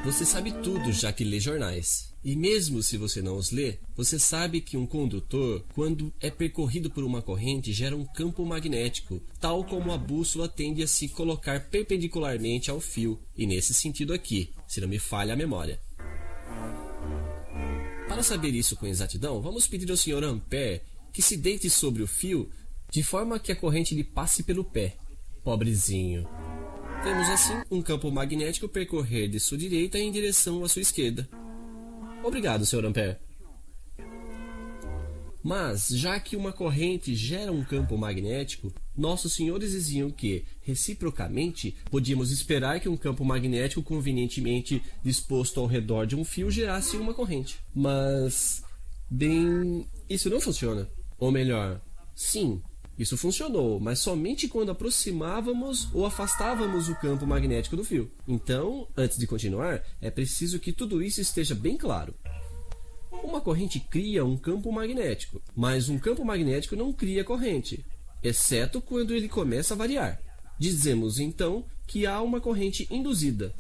Você sabe tudo já que lê jornais. E mesmo se você não os lê, você sabe que um condutor, quando é percorrido por uma corrente, gera um campo magnético, tal como a bússola tende a se colocar perpendicularmente ao fio, e nesse sentido aqui, se não me falha a memória. Para saber isso com exatidão, vamos pedir ao Sr. Ampère que se deite sobre o fio, de forma que a corrente lhe passe pelo pé. Pobrezinho. Temos assim um campo magnético percorrer de sua direita em direção à sua esquerda. Obrigado, Sr. Ampère. Mas, já que uma corrente gera um campo magnético, nossos senhores diziam que, reciprocamente, podíamos esperar que um campo magnético convenientemente disposto ao redor de um fio gerasse uma corrente. Mas, bem, isso não funciona. Ou melhor, sim, isso funcionou, mas somente quando aproximávamos ou afastávamos o campo magnético do fio. Então, antes de continuar, é preciso que tudo isso esteja bem claro. Uma corrente cria um campo magnético, mas um campo magnético não cria corrente, exceto quando ele começa a variar. Dizemos então que há uma corrente induzida.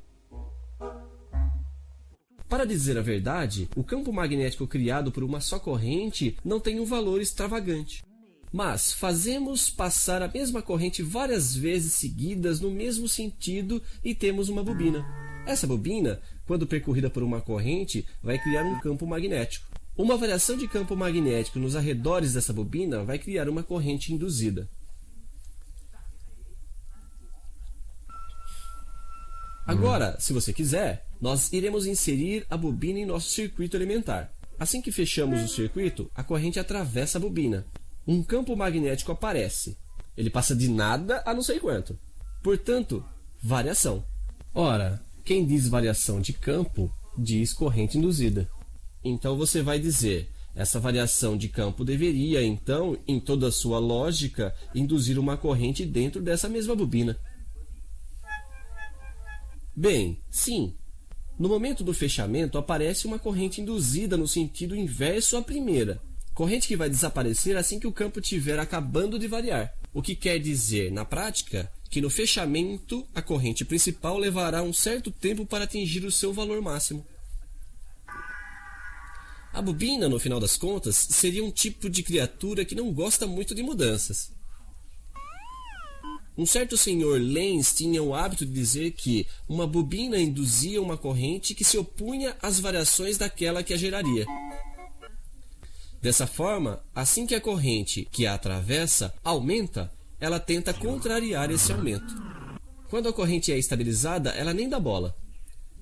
Para dizer a verdade, o campo magnético criado por uma só corrente não tem um valor extravagante. Mas fazemos passar a mesma corrente várias vezes seguidas no mesmo sentido e temos uma bobina. Essa bobina, quando percorrida por uma corrente, vai criar um campo magnético. Uma variação de campo magnético nos arredores dessa bobina vai criar uma corrente induzida. Agora, se você quiser, nós iremos inserir a bobina em nosso circuito elementar. Assim que fechamos o circuito, a corrente atravessa a bobina. Um campo magnético aparece. Ele passa de nada a não sei quanto. Portanto, variação. Ora, quem diz variação de campo, diz corrente induzida. Então você vai dizer, essa variação de campo deveria, então, em toda a sua lógica, induzir uma corrente dentro dessa mesma bobina. Bem, sim. No momento do fechamento, aparece uma corrente induzida no sentido inverso à primeira. Corrente que vai desaparecer assim que o campo estiver acabando de variar. O que quer dizer, na prática, que no fechamento a corrente principal levará um certo tempo para atingir o seu valor máximo. A bobina, no final das contas, seria um tipo de criatura que não gosta muito de mudanças. Um certo senhor Lenz tinha o hábito de dizer que uma bobina induzia uma corrente que se opunha às variações daquela que a geraria. Dessa forma, assim que a corrente que a atravessa aumenta, ela tenta contrariar esse aumento. Quando a corrente é estabilizada, ela nem dá bola.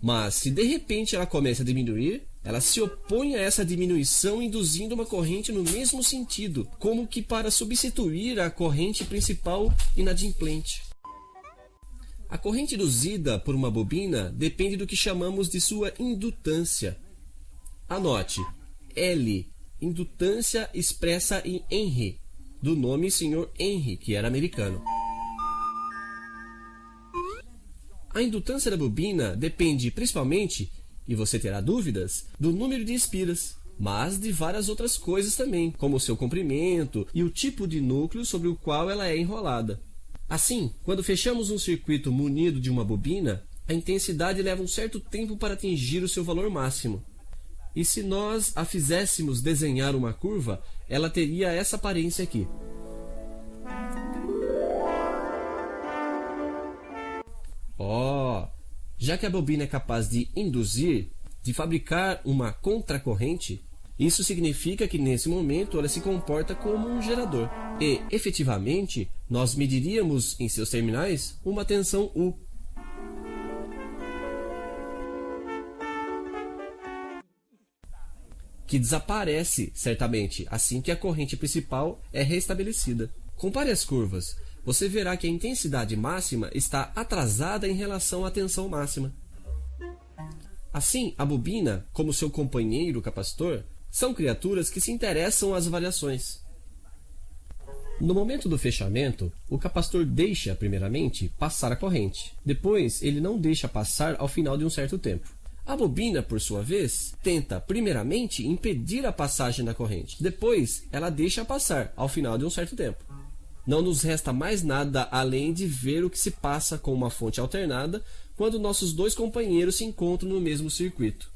Mas se de repente ela começa a diminuir, ela se opõe a essa diminuição induzindo uma corrente no mesmo sentido, como que para substituir a corrente principal inadimplente. A corrente induzida por uma bobina depende do que chamamos de sua indutância. Anote, L, indutância expressa em Henry, do nome Sr. Henry, que era americano. A indutância da bobina depende principalmente, e você terá dúvidas, do número de espiras, mas de várias outras coisas também, como o seu comprimento e o tipo de núcleo sobre o qual ela é enrolada. Assim, quando fechamos um circuito munido de uma bobina, a intensidade leva um certo tempo para atingir o seu valor máximo. E se nós a fizéssemos desenhar uma curva, ela teria essa aparência aqui. Já que a bobina é capaz de induzir, de fabricar uma contracorrente, isso significa que nesse momento ela se comporta como um gerador. E, efetivamente, nós mediríamos em seus terminais uma tensão U. Que desaparece, certamente, assim que a corrente principal é restabelecida. Compare as curvas. Você verá que a intensidade máxima está atrasada em relação à tensão máxima. Assim, a bobina, como seu companheiro capacitor, são criaturas que se interessam às variações. No momento do fechamento, o capacitor deixa, primeiramente, passar a corrente. Depois, ele não deixa passar ao final de um certo tempo. A bobina, por sua vez, tenta, primeiramente, impedir a passagem da corrente. Depois, ela deixa passar, ao final de um certo tempo. não nos resta mais nada além de ver o que se passa com uma fonte alternada quando nossos dois companheiros se encontram no mesmo circuito.